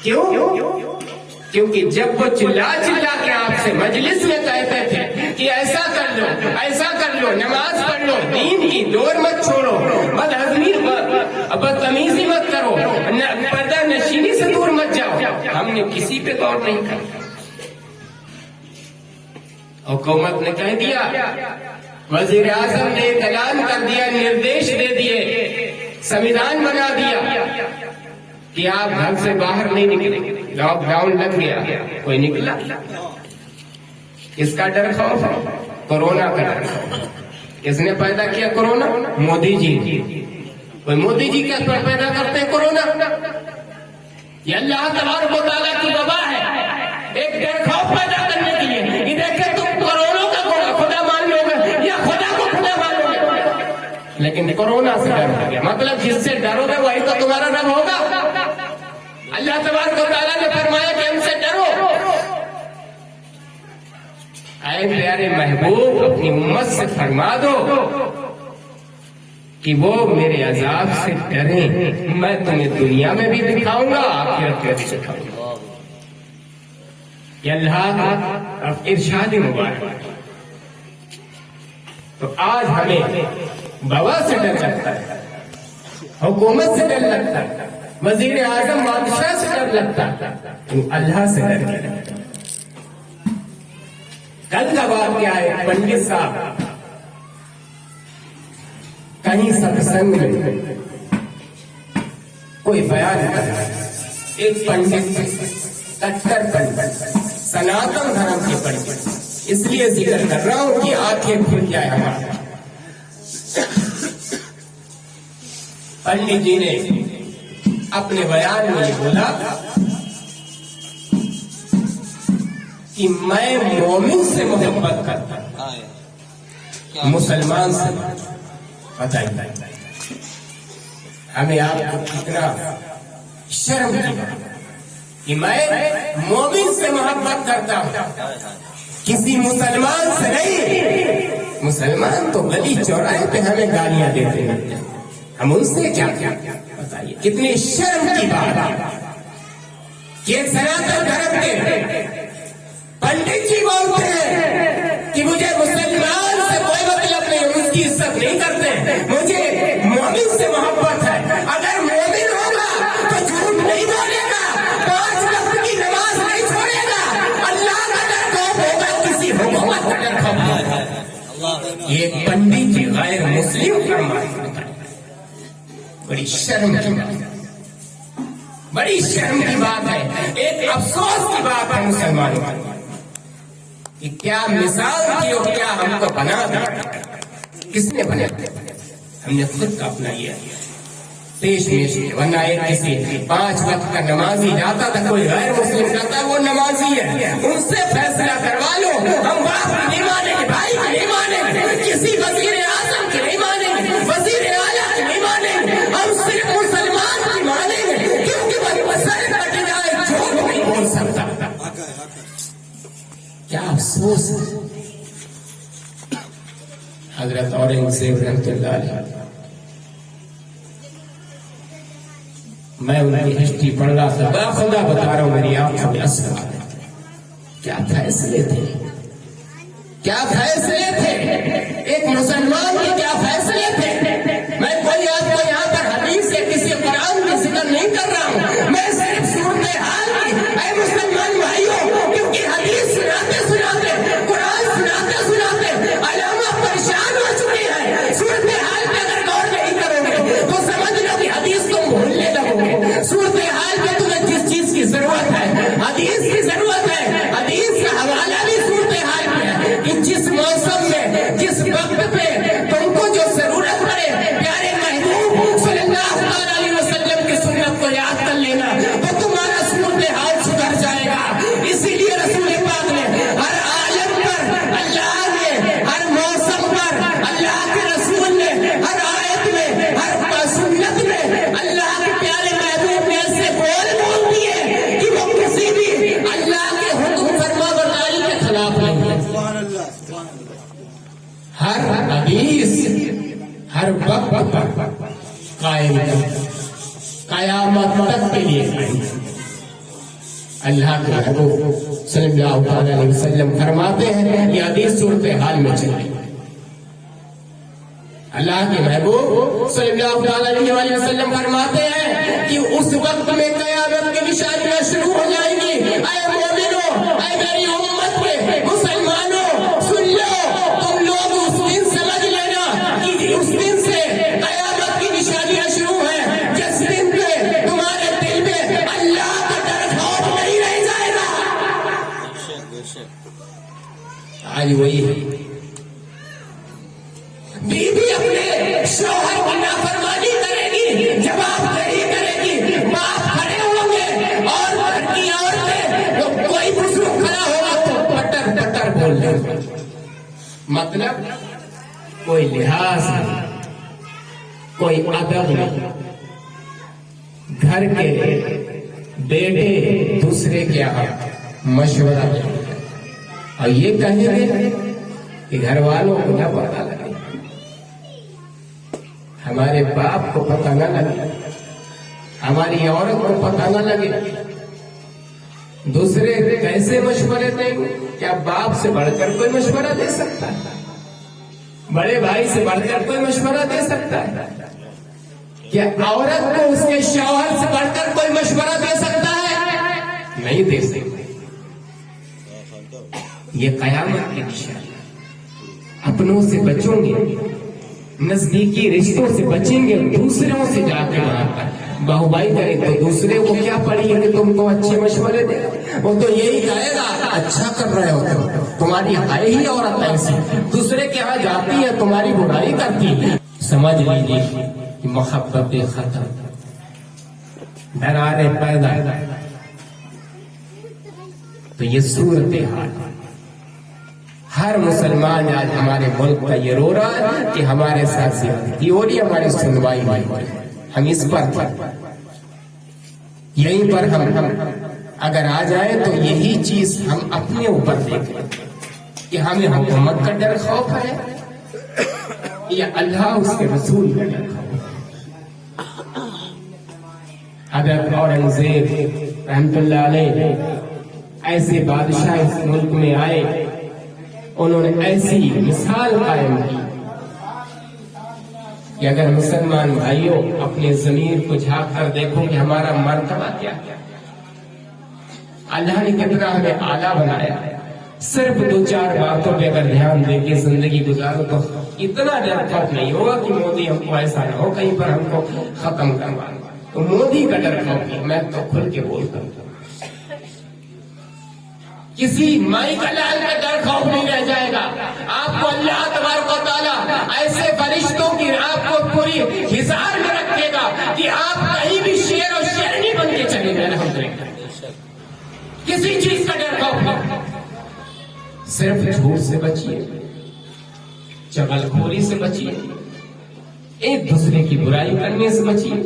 کیوں؟ کیونکہ جب وہ چلا چلا کے آپ سے مجلس میں کہتے تھے کہ ایسا کر لو، ایسا کر لو، نماز پڑھ لو، دین کی ڈور مت چھوڑو، بدہضمی بدتمیزی مت کرو، پردہ نشینی سے دور مت جاؤ، ہم نے کسی پہ غور نہیں کرا۔ حکومت نے کہہ دیا، وزیر اعظم نے ایک اعلان کر دیا، نردیش دے دیے، سمویدھان بنا دیا کہ آپ گھر سے باہر نہیں نکلیں، لاک ڈاؤن لگ گیا، کوئی نکلا؟ کس کا ڈر خوف ہے؟ کورونا کا ڈر خوف۔ کس نے پیدا کیا کورونا؟ مودی جی۔ کوئی مودی جی کیا پیدا کرتے ہیں کورونا؟ یہ اللہ تبارک و تعالیٰ کی وبا ہے، ایک ڈر خوف پیدا کرنے کے لیے کہ دیکھیں تم کورونا کا خدا مان لو گے یا خدا کو خدا مان لو گے، لیکن کورونا سے ڈر ہو گیا۔ مطلب جس سے ڈرو گے وہی تو تمہارا رب ہوگا۔ اللہ تبارک و تعالیٰ نے فرمایا کہ ہم سے ڈرو۔ اے پیارے محبوب، اپنی امت سے فرما دو کہ وہ میرے عذاب سے ڈریں، میں تمہیں دنیا میں بھی دکھاؤں گا، آخرت میں بھی دکھاؤں گا۔ یہ اللہ کا ارشاد مبارک۔ تو آج ہمیں بابا سے ڈر لگتا ہے، حکومت سے ڈر لگتا ہے، وزیر اعظم بادشاہ سے ڈر لگتا ہے، اللہ سے ڈر لگتا ہے۔ کل کا واقعہ ہے، پنڈت صاحب کہیں ستسنگ میں کوئی بیان کر رہا ہے، ایک پنڈت، کٹر پنڈت، سناتن دھرم کے پنڈت، اس لیے ذکر کر رہا ہوں کہ آنکھیں کھل جائے ہمارا۔ پنڈت جی نے اپنے بیان میں یہ بولا کہ میں مومن سے محبت کرتا ہوں، مسلمان سے۔ بتائیے ہمیں آپ کو کتنا شرم کی بات کہ میں مومن سے محبت کرتا ہوں، کسی مسلمان سے نہیں۔ مسلمان تو گلی چوراہے پہ ہمیں گالیاں دیتے ہیں، ہم ان سے کیا بتائیے، کتنی شرم کی بات ہے کہ سناتن دھرم کے پنڈت جی بولتے ہیں کہ مجھے مسلمان سے کوئی مطلب نہیں، اس کی عزت نہیں کرتے، مجھے مومن سے محبت ہے۔ اگر مومن ہوگا تو جھوٹ نہیں بولے گا، 5 وقت کی نماز نہیں چھوڑے گا، اللہ کا ڈر خوف ہوگا، کسی حکومت کا ڈر خوف ہوگا۔ یہ پنڈت جی غیر مسلم فرماتے، بڑی شرم کی بات ہے، بڑی شرم کی بات ہے، ایک افسوس کی بات ہے مسلمانوں کی کہ کیا مثال کی اور کیا ہم کو بنا دیا۔ کس نے بنا دیا؟ ہم نے خود کا اپنا یہ پیش پیش، ورنہ ایک کسی 5 وقت کا نمازی جاتا تھا، کوئی غیر مسلم جاتا، وہ نمازی ہے، ان سے فیصلہ کروا لو، ہم باپ کی نہیں مانیں گے، بھائی کی نہیں مانیں گے، کسی وزیر اعظم کی نہیں مانیں گے، وزیر اعلیٰ کی نہیں مانیں گے، ہم صرف مسلمان کی مانیں گے، کیونکہ وہ سر کٹ جائے جھوٹ نہیں بول سکتا۔ کیا افسوس ہے۔ حضرت اورنگزیب رحمۃ اللہ علیہ، میں ان کی ہسٹری پڑھ رہا تھا، باخدا بتا رہا ہوں، میری آنکھوں میں آنسو آ رہے تھے۔ کیا فیصلے تھے، کیا فیصلے تھے، ایک مسلمان کے کیا فیصلے تھے۔ میں کوئی آپ کو یہاں پر حدیث یا کسی قرآن کی ذکر نہیں کر رہا ہوں، میں صرف صورتحال کی، اے مسلمان بھائیوں، کیونکہ حدیث سناتے سناتے، قرآن سناتے سناتے علامہ پریشان ہو چکے ہیں۔ صورتحال پہ اگر غور نہیں کرو گے تو سمجھ لو کہ حدیث تم بھولنے لگو گے۔ صورتحال پہ تمہیں جس چیز کی ضرورت ہے، حدیث کی ضرورت ہے، حدیث کا حوالہ بھی صورتحال پہ ہے کہ جس موسم میں، جس وقت پہ تم کو جو ضرورت اللہ کے محبوب صلی اللہ علیہ وسلم فرماتے ہیں، یہ حدیث صورتحال میں چل رہی ہے، اللہ کے محبوب صلی اللہ علیہ وسلم فرماتے ہیں کہ اس وقت میں قیامت کی نشانیاں شروع ہو جائیں گی۔ اے مومنوں، اے میری امت کے مسلمانوں، سن لو، تم لوگ اس دن سمجھ لینا کہ اس دن سے قیامت کی نشانیاں شروع ہیں، جس دن پہ تمہارے دل میں اللہ کا ڈر خوف نہیں رہ جائے گا۔ آج وہی ہے، بیوی اپنے شوہر کی نافرمانی کرے گی، جواب دہی کرے گی، باپ کھڑے ہوں گے اور گھر کی عورتیں، کوئی بزرگ کھڑا ہوگا تو پٹر پٹر بول دیں گے، مطلب کوئی لحاظ نہیں، کوئی ادب نہیں۔ گھر کے بیٹے دوسرے کے یہاں مشورہ دیں گے اور یہ کہیں گے کہ گھر والوں کو نہ پتہ لگے، ہمارے باپ کو پتہ نہ لگے، ہماری عورت کو پتہ نہ لگے۔ دوسرے کیسے مشورے دیں گے؟ کیا باپ سے بڑھ کر کوئی مشورہ دے سکتا ہے؟ بڑے بھائی سے بڑھ کر کوئی مشورہ دے سکتا ہے؟ کیا عورت کو اس کے شوہر سے بڑھ کر کوئی مشورہ دے سکتا ہے؟ نہیں دے سکتے۔ یہ قیامت کی نشانی، اپنوں سے بچوں گے، نزدیکی رشتوں سے بچیں گے، دوسروں سے جا کے وہاں پر بہو بھائی کرے تو دوسرے کو کیا پڑی ہے کہ تم کو اچھے مشورے دے، وہ تو یہی کہے گا اچھا کر رہے ہو تمہاری ہے ہی عورت ایسی، دوسرے کے ہاں جاتی ہے تمہاری برائی کرتی ہے۔ سمجھ لیجیے کہ محبت ختم، درارے پیدا، تو یہ صورتحال ہر مسلمان آج ہمارے ملک کا یہ رو رہا ہے کہ ہمارے ساتھ زیادتی ہو رہی ہے، ہماری سنوائی نہیں ہو رہی۔ ہم اس پر یہیں پر ہم اگر آ جائیں تو یہی چیز ہم اپنے اوپر دیکھیں کہ ہمیں حکومت کا ڈر خوف ہے یا اللہ اس کے رسول کا ڈر خوف۔ حضرت اورنگزیب رحمت اللہ علیہ ایسے بادشاہ اس ملک میں آئے، انہوں نے ایسی مثال قائم کی کہ اگر مسلمان بھائیوں اپنے ضمیر کو جھانک کر دیکھو کہ ہمارا مرتبہ کیا ہے، اللہ نے کتنا ہمیں اعلیٰ بنایا، صرف دو چار باتوں پہ اگر دھیان دے کے زندگی گزارو تو اتنا ڈر خوف نہیں ہوگا کہ مودی ہم کو ایسا نہ ہو کہیں پر ہم کو ختم کروا، تو مودی کا ڈر خوف نہیں، میں تو کھل کے بولتا ہوں، کسی مائی کا لال کا ڈر خوف نہیں رہ جائے گا۔ آپ کو اللہ تبارک و تعالیٰ ایسے فرشتوں کی آپ کو پوری حصار میں رکھے گا کہ آپ کہیں بھی شیر اور شیرنی بن کے چلے گئے، الحمدللہ۔ کسی چیز کا ڈر خوف نہیں، صرف جھوٹ سے بچیے، چغلخوری سے بچیے، ایک دوسرے کی برائی کرنے سے بچیے،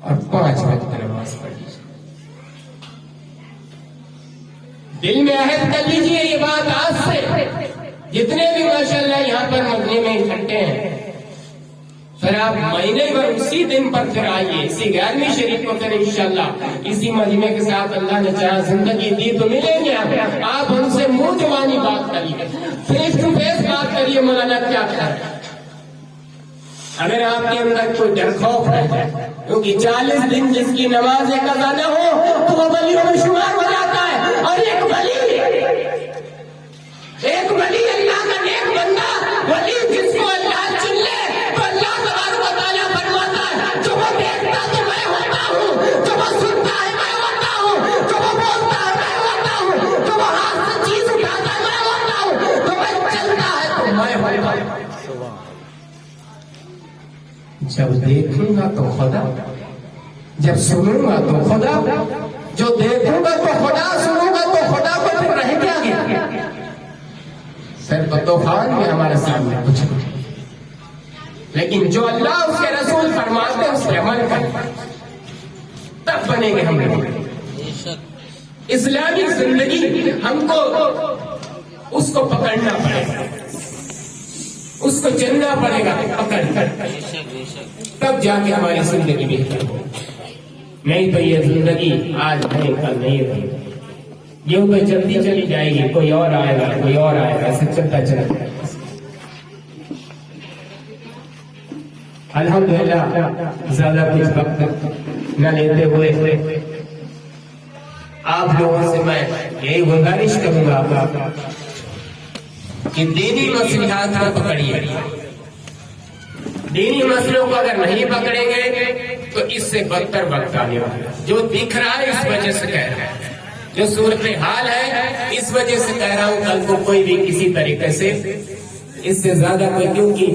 اور 5 وقت نماز پڑھیے۔ دل میں عہد کر لیجئے یہ بات آج سے، جتنے بھی ماشاءاللہ یہاں پر مجمع میں اکٹھے ہیں، پھر آپ مہینے بھر اسی دن پر پھر آئیے، اسی 11ویں شریف کو پھر انشاءاللہ اسی مجمع کے ساتھ اللہ نے چاہا زندگی دی تو ملیں گے آپ ہم سے منہ زبانی بات کریے، فیس ٹو فیس بات کریے، مولانا کیا کر رہے ہیں۔ اگر آپ کے اندر کوئی ڈر خوف رہ جائے، کیونکہ 40 دن جس کی نماز قضا نہ ہو تو وہ ولیوں میں شمار ہو جاتا ہے، اور ایک ولی اللہ کا نیک بندہ، ولی جس کو اللہ چن لے تو اللہ تبارک و تعالیٰ فرماتا ہے جو وہ دیکھتا تو میں ہوتا ہوں، جو وہ سنتا ہے میں ہوتا ہوں، جو وہ بولتا ہے میں ہوتا ہوں، جو وہ ہاتھ سے چیز اٹھاتا ہے میں ہوتا ہوں، جو وہ چلتا ہے تو میں ہوتا ہوں۔ جب دیکھوں گا تو خدا، جب سنوں گا تو خدا، جو دیکھوں گا تو خدا، سنوں گا تو خدا، کو پھر رہ کیا گیا؟ صرف طوفان میں ہمارے سامنے کچھ نہیں، لیکن جو اللہ اس کے رسول فرماتے ہیں اس پہ عمل کریں، تب بنے گے ہم لوگ۔ اسلامی زندگی ہم کو اس کو پکڑنا پڑے گا، اس کو چلنا پڑے گا پکڑ کر، تب جا کے ہماری زندگی بہتر ہو۔ نہیں تو یہ زندگی آج ہے کل نہیں رہی، یوں تو چلتی چلی جائے گی، کوئی اور آئے گا کوئی اور آئے گا، ایسے چلتا چلا جائے گا۔ الحمدللہ زیادہ کچھ وقت نہ لیتے ہوئے آپ لوگوں سے میں یہی گزارش کروں گا کہ دینی مصلحات کو پکڑیے، دینی مسئلوں کو اگر نہیں پکڑیں گے تو اس سے بدتر وقت آنے والا، جو دکھ رہا ہے اس وجہ سے کہہ رہا ہے، جو صورتحال ہے اس وجہ سے کہہ رہا ہوں، کل کو کوئی بھی کسی طریقے سے اس سے زیادہ کوئی، کیونکہ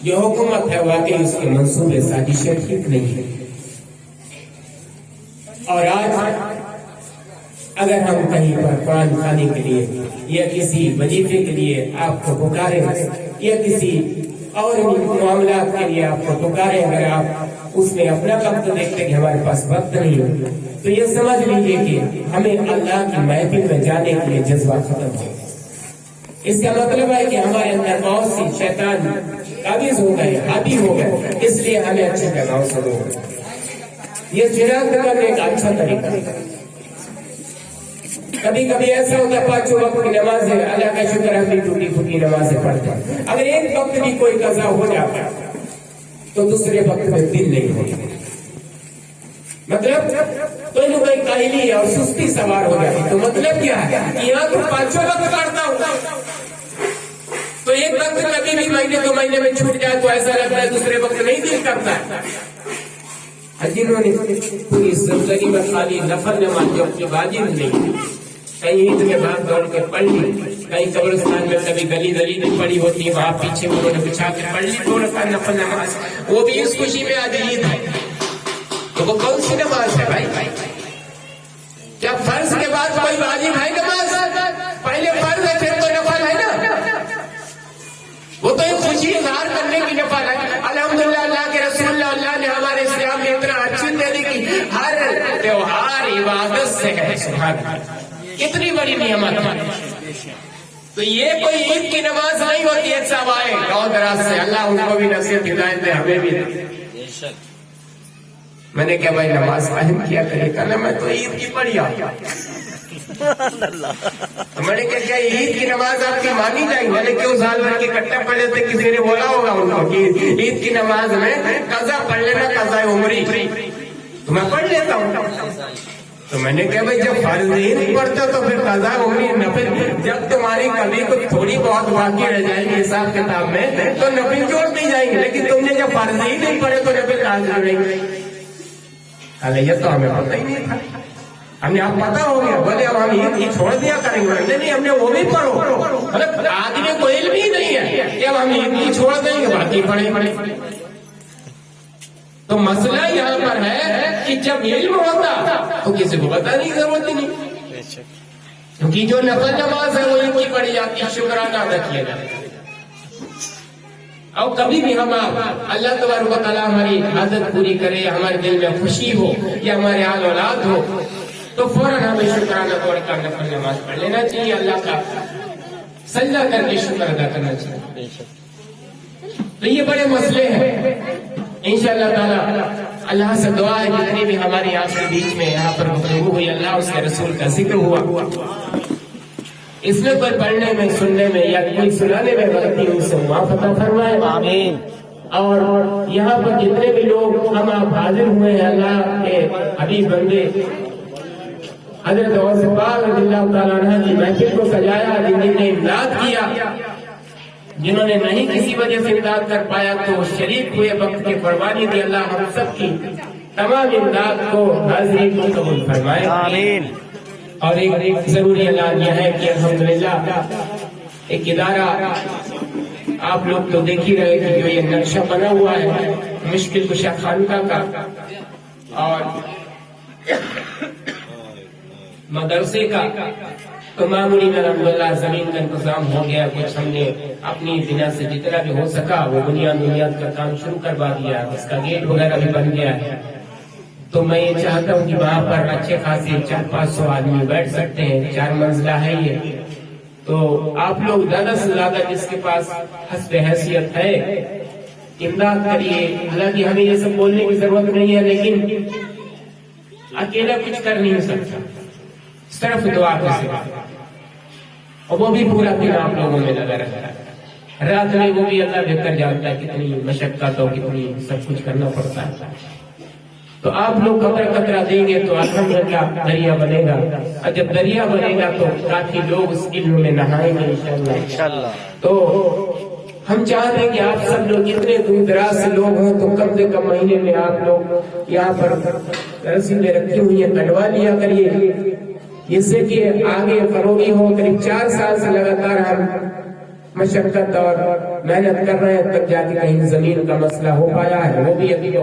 جو حکومت ہے واقعی اس کے منصوبے سازشیں ٹھیک نہیں ہے، اور آج اگر ہم کہیں پر قرآن کھانے کے لیے یا کسی وظیفے کے لیے آپ کو پکارے یا کسی اور معاملات کے لیے آپ کو پکارے، اگر آپ اس میں اپنا وقت دیکھتے کہ ہمارے پاس وقت نہیں ہو، تو یہ سمجھ لیجیے کہ ہمیں اللہ کی محفل میں جانے کے لیے جذبہ ختم ہو۔ اس کا مطلب ہے کہ ہمارے اندر بہت سی شیطان قابض ہو گئے، حاوی ہو گئے، اس لیے ہمیں اچھے جگہوں سے دور۔ یہ شناخت کرنے کا اچھا طریقہ ہے۔ کبھی کبھی ایسا ہوتا ہے پانچوں وقت کی نمازیں، اللہ کا شکر ہم بھی ٹوٹی پھوٹی نمازیں پڑھتے ہیں، اگر ایک وقت بھی کوئی قضا ہو جاتا ہے تو دوسرے وقت میں دل نہیں ہوتا، مطلب کوئی نہ کوئی کاہلی اور سستی سوار ہو جاتی۔ تو مطلب کیا ہے کہ یہاں تو پانچوں وقت پڑھتا ہوں، تو ایک وقت کبھی بھی مہینے دو مہینے میں چھوٹ جائے تو ایسا لگتا ہے دوسرے وقت نہیں دل کرتا ہے۔ جنہوں نے پوری زندگی میں خالی نفل نماز جو اپنی واجب نہیں، کہیں عید میں بھاگ دوڑ کے پڑھ لی، کہیں قبرستان میں کبھی گلی گلی نہیں پڑی ہوتی، وہاں پیچھے انہوں نے بچھا کے پڑھ لی 2 رکعت نفل نماز، وہ بھی اس خوشی میں آج عید ہے، تو وہ کون سی نماز ہے بھائی؟ کیا فرض کے بعد کوئی واجب ہے نماز؟ پہلے فرض ہے پھر تو نفل ہے نا، وہ تو ایک خوشی اظہار کرنے کی نفل ہے۔ الحمدللہ اللہ کے رسول اللہ نے ہمارے اسلام میں اتنا اچھی دے کہ ہر تہوار عبادت سے ہے، سبحان اللہ، کتنی بڑی نعمت ہے۔ تو یہ کوئی عید کی نماز نہیں ہوتی ہے، صاحب آئے گاؤں دراز سے، اللہ ان کو بھی نصیحت ہدایت دے، ہمیں بھی۔ میں نے کہا بھائی نماز قائم کیا کرے، کہنا میں تو عید کی پڑھی آتا، میں نے کہا عید کی نماز آپ کی مانی جائے گی؟ میں نے کیوں سال بھر کے کٹے پڑھ لیتے، کسی نے بولا ہوگا ان کو کہ عید کی نماز میں قضا پڑھ لینا، قضا عمری، تو میں پڑھ لیتا ہوں۔ تو میں نے کہا بھائی جب فرض ہی نہیں پڑھتا تو پھر قضا عمری نفل، جب تمہاری کبھی کو تھوڑی بہت باقی رہ جائے گی حساب کتاب میں تو نفل جوڑ دی جائیں گے، لیکن تم نے جب فرض ہی نہیں پڑھے تو نفل کہاں سے جڑیں گے؟ یہ تو ہمیں پتہ ہی نہیں تھا، ہم نے آپ پتا ہو گیا، بولے اب ہم عید کی چھوڑ دیا کریں گے، نہیں ہم نے وہ بھی پڑھو، مطلب آدمی کو علم ہی نہیں ہے کہ اب ہم عید کی چھوڑ دیں گے، باقی پڑھے۔ تو مسئلہ یہاں پر ہے کہ جب علم ہوتا تو کسی کو بتانے کی ضرورت ہی نہیں، کیونکہ جو نفل نماز ہے وہ عید کی پڑھی جاتی ہے، شکرانہ ادا کیا جاتا ہے۔ اور کبھی بھی ہم اللہ تبارک و تعالیٰ ہماری حاجت پوری کرے، ہمارے دل میں خوشی ہو یا ہمارے آل اولاد ہو تو فوراً ہمیں شکرانہ طور کا نفل نماز پڑھ لینا چاہیے، اللہ کا سجدہ کر کے شکر ادا کرنا چاہیے۔ تو یہ بڑے مسئلے ہیں، انشاءاللہ تعالیٰ اللہ سے دعا ہے جتنی بھی ہماری آپ کے بیچ میں یہاں پر گفتگو ہوئی، اللہ اس کے رسول کا ذکر ہوا، اس میں کوئی پڑھنے میں سننے میں یا کوئی سنانے میں غلطی ان سے معاف عطا فرمائے، آمین۔ اور یہاں پر جتنے بھی لوگ ہم آپ حاضر ہوئے ہیں، اللہ کے حبیب بندے حضرت غوث پاک رضی اللہ تعالیٰ عنہ کی محفل کو سجایا، جن نے امداد کیا، جنہوں نے نہیں کسی وجہ سے امداد کر پایا تو شریک ہوئے، وقت کی قربانی دی، اللہ ہم سب کی تمام امداد کو حاضری کو قبول فرمائے، آمین۔ اور ایک ضروری اعلان یہ ہے کہ الحمدللہ ایک ادارہ آپ لوگ تو دیکھ ہی رہے کہ جو یہ نقشہ بنا ہوا ہے مشکل کشا خانقاہ کا اور مدرسے کا، تو معمولی میں الحمدللہ زمین کا انتظام ہو گیا، کچھ ہم نے اپنی بنا سے جتنا بھی ہو سکا وہ بنیاد کا کام شروع کروا دیا، اس کا گیٹ وغیرہ بھی بن گیا ہے۔ تو میں یہ چاہتا ہوں کہ وہاں پر اچھے خاصے 400-500 آدمی بیٹھ سکتے ہیں، 4 منزلہ ہے یہ، تو آپ لوگ زیادہ سے زیادہ جس کے پاس حسب حیثیت ہے امداد کریے. حالانکہ ہمیں یہ سب بولنے کی ضرورت نہیں ہے، لیکن اکیلا کچھ کر نہیں سکتا، صرف دعا کر سکتا. اور وہ بھی پورا دن آپ لوگوں میں لگا رہتا ہے، رات میں وہ بھی اللہ بہتر جانتا ہے کتنی مشقت اور کتنی سب کچھ کرنا پڑتا ہے. تو آپ لوگ قطرہ قطرہ دیں گے تو الحمدللہ دریا بنے گا، اور جب دریا بنے گا تو کافی لوگ اس علم میں نہائیں گے انشاءاللہ. تو ہم چاہتے ہیں کہ آپ سب لوگ اتنے دور دراز سے لوگ ہیں تو کم سے کم مہینے میں آپ لوگ یہاں پر رسیدیں رکھی ہوئی ہیں کٹوا لیا کریے، جس سے کہ آگے فروغی ہو. قریب 4 سال سے لگاتار ہم مشقت اور محنت کر رہے ہیں، تب جا کے کہیں زمین کا مسئلہ ہو پایا ہے. وہ بھی ابھی